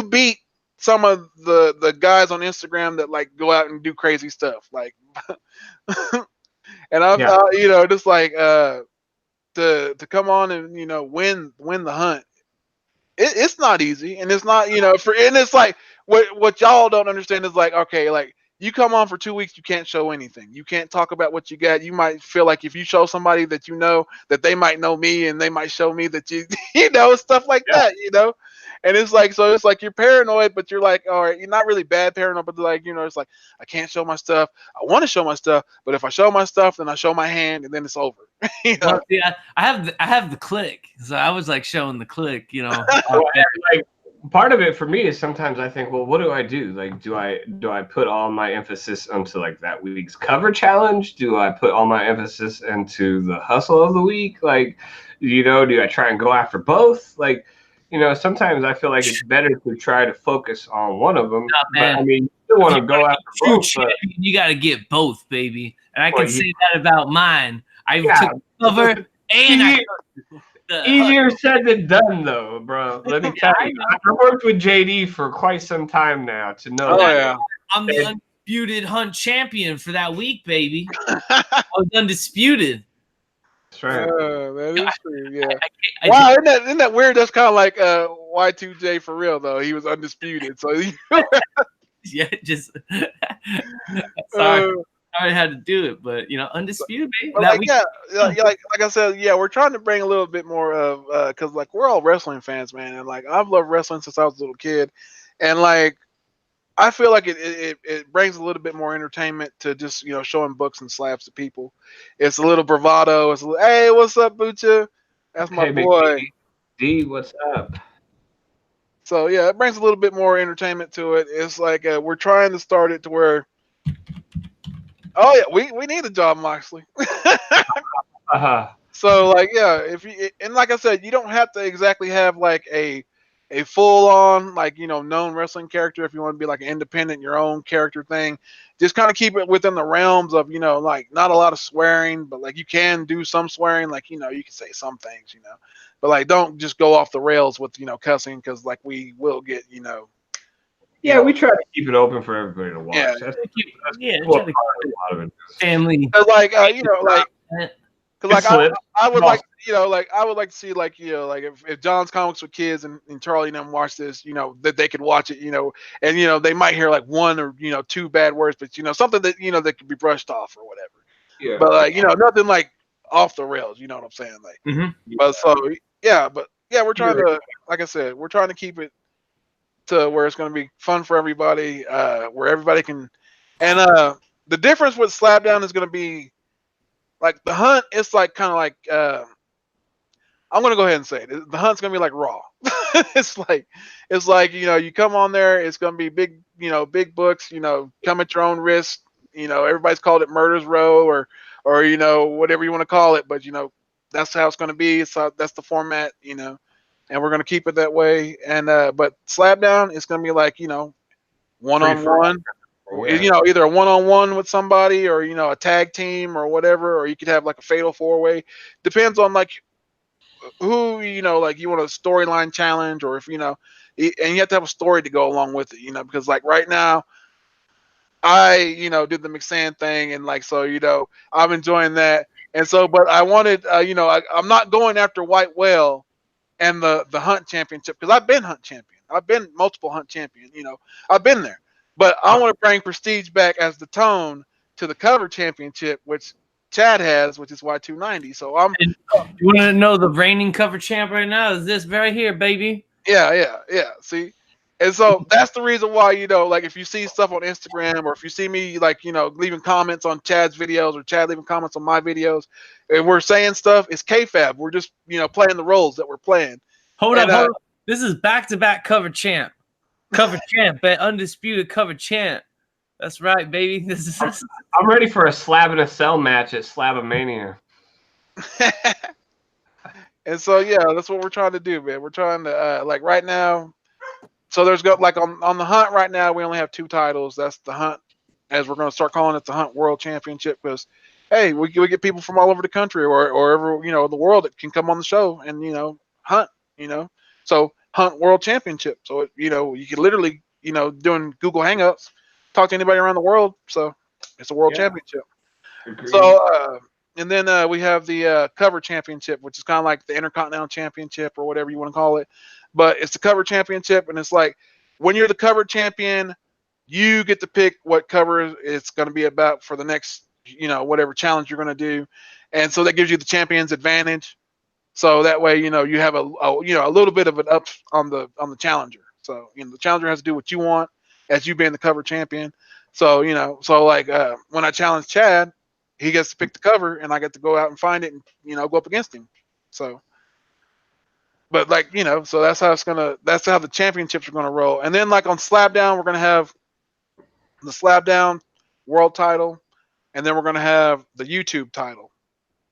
beat some of the guys on Instagram that like go out and do crazy stuff, like, and I've just like to come on and win the hunt. It's not easy, and it's not and it's like what y'all don't understand is like, okay, like. You come on for 2 weeks, you can't show anything. You can't talk about what you got. You might feel like if you show somebody that that they might know me and they might show me that stuff like that, And it's like, so it's like you're paranoid, but you're like, all right, you're not really bad paranoid, but like, it's like, I can't show my stuff. I want to show my stuff, but if I show my stuff, then I show my hand and then it's over. Well, yeah, I have the click. So I was like showing the click, like, part of it for me is sometimes I think, well, what do I do? Like, do I put all my emphasis onto like that week's cover challenge? Do I put all my emphasis into the hustle of the week? Like, do I try and go after both? Like, sometimes I feel like it's better to try to focus on one of them. But I mean, you still want to go after both. You got to get both, baby. And I can say that about mine. I took cover and I. Easier said than done, though, bro. Let me tell you. I've worked with JD for quite some time now to know. I'm the undisputed hunt champion for that week, baby. I was undisputed. That's right. That is true. Yeah. Wow, isn't that weird? That's kind of like Y2J for real though. He was undisputed. So Yeah, just sorry. uh, I had to do it, but undisputed, baby. but That like we yeah, like I said, yeah, we're trying to bring a little bit more of because like we're all wrestling fans, man, and like I've loved wrestling since I was a little kid, and like I feel like it brings a little bit more entertainment to just showing books and slabs to people. It's a little bravado. It's a little, hey, what's up, Bucha? That's my Hey, Big boy. D, what's up? So yeah, it brings a little bit more entertainment to it. It's like we're trying to start it to where, oh yeah, we need a John Moxley. So like yeah, if you and like I said, you don't have to exactly have like a full on like known wrestling character if you want to be like an independent your own character thing. Just kind of keep it within the realms of like not a lot of swearing, but like you can do some swearing, like you can say some things, but like don't just go off the rails with cussing because like we will get Yeah, we try to keep it open for everybody to watch. Yeah. That's yeah, what try to part of a lot of it is. family. like like. Cause like I would like like I would like to see like like if John's Comics with kids and Charlie and them watch this that they could watch it and they might hear like one or two bad words but something that that could be brushed off or whatever. Yeah. But like nothing like off the rails. You know what I'm saying? Like, but so yeah, but yeah, we're trying to like I said, we're trying to keep it to where it's going to be fun for everybody, where everybody can, and the difference with SlabDown is going to be. Like the hunt, it's like kind of like I'm gonna go ahead and say it. The hunt's gonna be like Raw. it's like you come on there. It's gonna be big big books. Come at your own risk. Everybody's called it Murder's Row or whatever you want to call it. But that's how it's gonna be. So that's the format. And we're gonna keep it that way. And but SlabDown, it's gonna be like one on one. Either a one-on-one with somebody or a tag team or whatever, or you could have like a fatal four-way. Depends on like who like you want a storyline challenge or if and you have to have a story to go along with it, because like right now I did the McSand thing and like so I'm enjoying that, and so but I wanted I'm not going after White Whale and the hunt championship because I've been hunt champion. I've been multiple hunt champion. I've been there. But I want to bring prestige back as the tone to the cover championship, which Chad has, which is Y290. So You want to know the reigning cover champ right now? Is this right here, baby? Yeah. See, and so that's the reason why like if you see stuff on Instagram or if you see me like leaving comments on Chad's videos or Chad leaving comments on my videos, and we're saying stuff, it's kayfabe. We're just playing the roles that we're playing. Hold up. This is back-to-back cover champ. Cover champ, undisputed cover champ. That's right, baby. I'm ready for a slab and a cell match at Slabomania. And so yeah, that's what we're trying to do, man. We're trying to like right now. So there's got like on the hunt right now, we only have 2 titles. That's the hunt, as we're going to start calling it, the Hunt World Championship, because hey, we get people from all over the country or ever the world that can come on the show and hunt. So Hunt World Championship. So you can literally doing Google Hangouts, talk to anybody around the world. So it's a world championship. Agreed. So and then we have the cover championship, which is kind of like the Intercontinental Championship or whatever you want to call it. But it's the cover championship, and it's like when you're the cover champion, you get to pick what cover it's going to be about for the next whatever challenge you're going to do, and so that gives you the champion's advantage. So that way, you have a little bit of an up on the challenger. So the challenger has to do what you want as you being the cover champion. So so like when I challenge Chad, he gets to pick the cover, and I get to go out and find it and go up against him. So, but like so that's how the championships are gonna roll. And then like on SlabDown, we're gonna have the SlabDown world title, and then we're gonna have the YouTube title.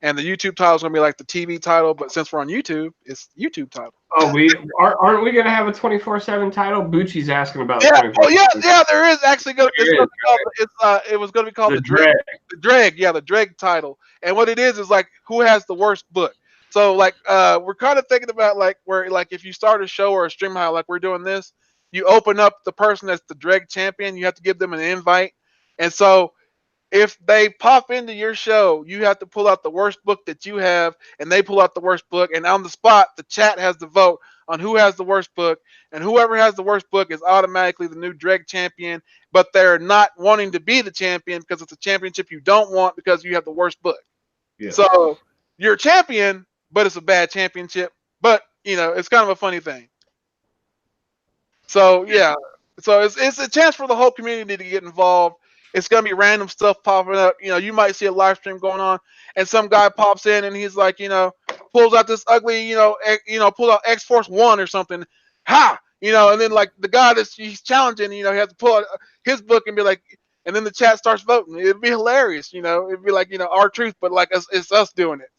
And the YouTube title is going to be like the TV title, but since we're on YouTube, it's YouTube title. Oh, aren't we going to have a 24/7 title? Bucci's asking about. Yeah, there is actually going to. It was going to be called the Dreg. The Dreg, yeah, the Dreg title. And what it is like who has the worst book. So like we're kind of thinking about like where like if you start a show or a stream how like we're doing this, you open up the person that's the Dreg champion, you have to give them an invite, and so. If they pop into your show, you have to pull out the worst book that you have, and they pull out the worst book, and on the spot, the chat has to vote on who has the worst book, and whoever has the worst book is automatically the new Dreg champion. But they're not wanting to be the champion because it's a championship you don't want because you have the worst book. Yeah. So you're a champion, but it's a bad championship. But it's kind of a funny thing. So yeah, so it's a chance for the whole community to get involved. It's gonna be random stuff popping up. You might see a live stream going on, and some guy pops in and he's like, pulls out this ugly, pulls out X Force 1 or something. Ha! And then like the guy he's challenging, he has to pull out his book and be like, and then the chat starts voting. It'd be hilarious, It'd be like, our truth, but like it's us doing it.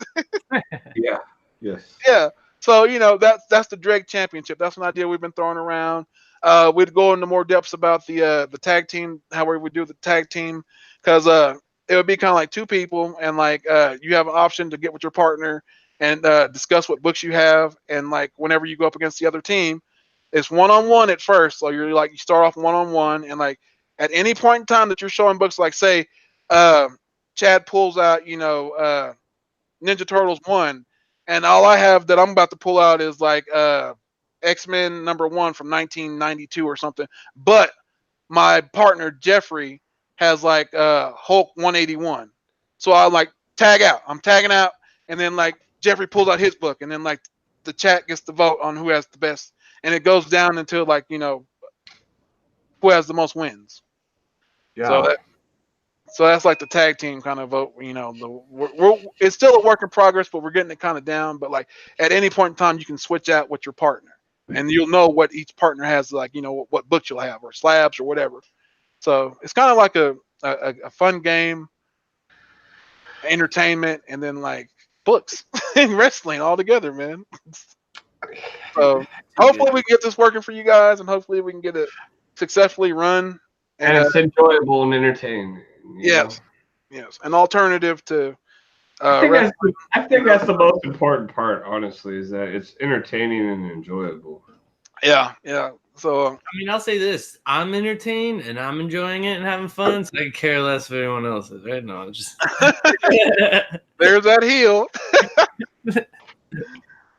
Yeah. Yes. Yeah. So that's the Dreg Championship. That's an idea we've been throwing around. We'd go into more depths about the tag team, how we would do the tag team, because it would be kind of like two people, and like you have an option to get with your partner and discuss what books you have, and like whenever you go up against the other team, it's 1-on-1 at first. So you start off 1-on-1, and like at any point in time that you're showing books, like say Chad pulls out Ninja Turtles 1. And all I have that I'm about to pull out is like X-Men #1 from 1992 or something. But my partner Jeffrey has like Hulk 181. So I like tag out. I'm tagging out, and then like Jeffrey pulls out his book, and then like the chat gets to vote on who has the best, and it goes down until like who has the most wins. Yeah. So that's like the tag team kind of vote. It's still a work in progress, but we're getting it kind of down. But like at any point in time, you can switch out with your partner, and you'll know what each partner has, like what books you'll have, or slabs, or whatever. So it's kind of like a fun game, entertainment, and then like books and wrestling all together, man. So hopefully we can get this working for you guys, and hopefully we can get it successfully run. And it's enjoyable and entertaining. Yes, an alternative to. I think that's the most important part, honestly, is that it's entertaining and enjoyable. Yeah. So I mean, I'll say this: I'm entertained and I'm enjoying it and having fun. So I can care less if anyone else is. Right? No, I'm just there's that heel.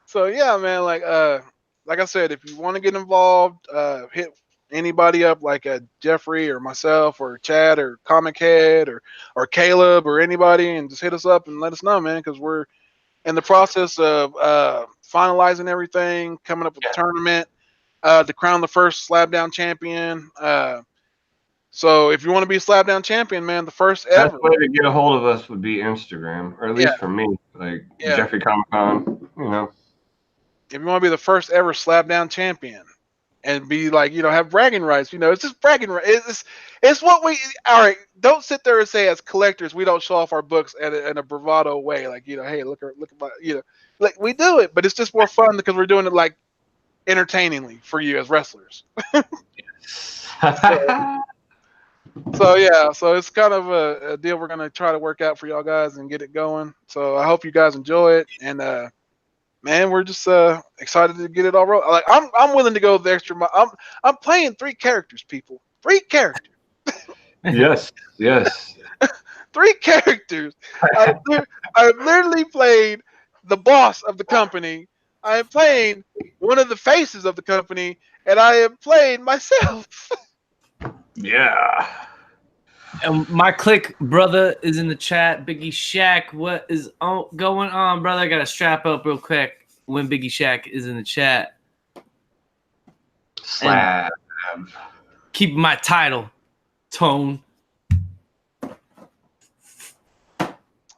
So yeah, man. Like I said, if you want to get involved, hit anybody up, like Jeffrey or myself or Chad or Comic Head or Caleb or anybody, and just hit us up and let us know, man, because we're in the process of finalizing everything, coming up with a tournament to crown the first SlabDown champion. So if you want to be a SlabDown champion, man, the first ever. The way to get a hold of us would be Instagram, or at least for me, like Jeffrey Comic Con. If you want to be the first ever SlabDown champion, and be like, have bragging rights. It's just bragging rights. It's what we. All right, don't sit there and say as collectors we don't show off our books in a bravado way. Like, hey, look at my, like we do it, but it's just more fun because we're doing it like entertainingly for you as wrestlers. So yeah, so it's kind of a deal we're gonna try to work out for y'all guys and get it going. So I hope you guys enjoy it, and man, we're just excited to get it all rolling. Like I'm willing to go the extra mile. I'm playing 3 characters, people. 3 characters. Yes. 3 characters. I've literally played the boss of the company. I am playing one of the faces of the company, and I am playing myself. Yeah. And my click brother is in the chat. Biggie Shaq, what is going on, brother? I gotta strap up real quick when Biggie Shaq is in the chat. Slab. Keep my title, Tone.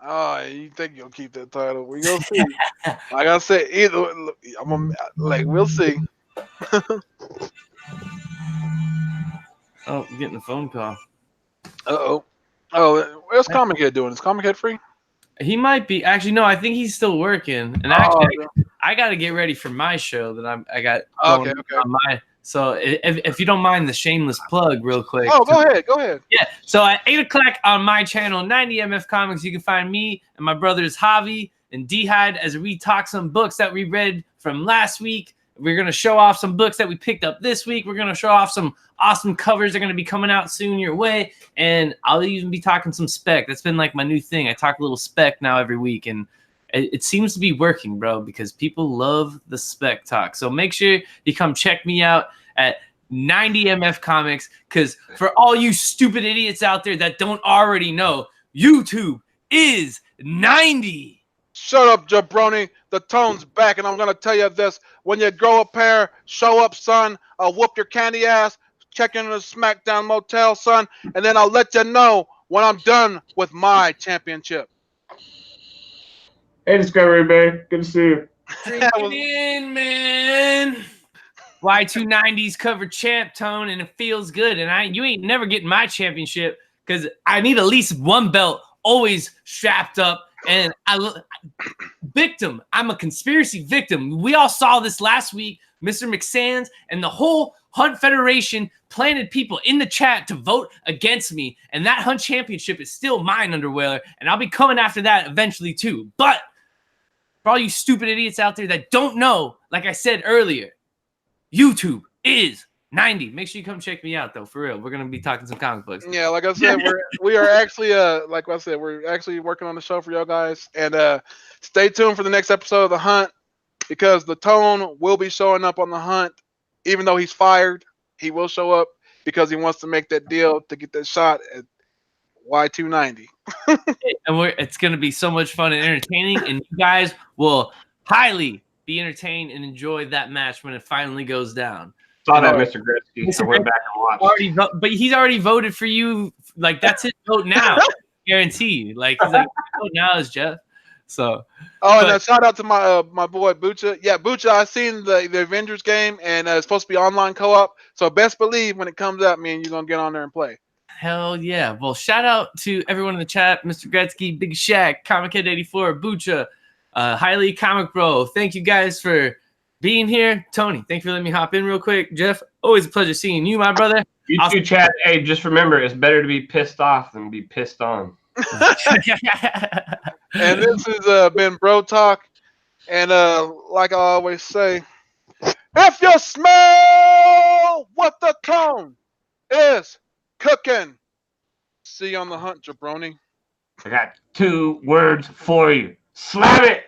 Oh, you think you'll keep that title? We gonna see. Like I said, we'll see. Oh, I'm getting a phone call. Oh, what's Comic Head doing? Is Comic Head free? He might be. Actually, no, I think he's still working. And actually, I got to get ready for my show that I got going on my. So if you don't mind the shameless plug real quick. Oh, go ahead. Yeah. So at 8 o'clock on my channel, 90MF Comics, you can find me and my brothers Javi and D-Hide as we talk some books that we read from last week. We're going to show off some books that we picked up this week. We're going to show off some awesome covers that are going to be coming out soon your way. And I'll even be talking some spec. That's been like my new thing. I talk a little spec now every week. And it seems to be working, bro, because people love the spec talk. So make sure you come check me out at 90MF Comics, because for all you stupid idiots out there that don't already know, YouTube is 90. Shut up, jabroni. The tone's back, and I'm gonna tell you this: when you grow a pair, show up, son. I'll whoop your candy ass. Check into the SmackDown Motel, son, and then I'll let you know when I'm done with my championship. Hey, Discovery Bay. Good to see you. Drink it in, man. Y290's cover champ, Tone, and it feels good. And you ain't never getting my championship because I need at least one belt always strapped up. And victim. I'm a conspiracy victim. We all saw this last week. Mr. McSands and the whole Hunt Federation planted people in the chat to vote against me. And that Hunt championship is still mine, under Whaler. And I'll be coming after that eventually too. But for all you stupid idiots out there that don't know, like I said earlier, YouTube is 90. Make sure you come check me out, though. For real, we're gonna be talking some comic books. Yeah, like I said, we are actually like I said, we're actually working on the show for y'all guys, and stay tuned for the next episode of The Hunt, because the Tone will be showing up on The Hunt, even though he's fired. He will show up because he wants to make that deal to get that shot at Y290. And it's gonna be so much fun and entertaining, and you guys will highly be entertained and enjoy that match when it finally goes down. Saw that, Mr. Gretzky. I went back and watched. But he's already voted for you. Like, that's his vote now. Guaranteed. Like, he's like, vote now is Jeff. So. And shout out to my boy Bucha. Yeah, Bucha, I seen the Avengers game, and it's supposed to be online co-op. So best believe when it comes out, me and you're gonna get on there and play. Hell yeah. Well, shout out to everyone in the chat. Mr. Gretzky, Big Shaq, Comic Head 84, Bucha, Highly Comic Bro. Thank you guys for being here. Tony, thank you for letting me hop in real quick. Jeff, always a pleasure seeing you, my brother. You too, Chad. Hey, just remember, it's better to be pissed off than be pissed on. And this has been Bro Talk. And like I always say, if you smell what the Tone is cooking, see you on The Hunt, jabroni. I got 2 words for you. Slam it!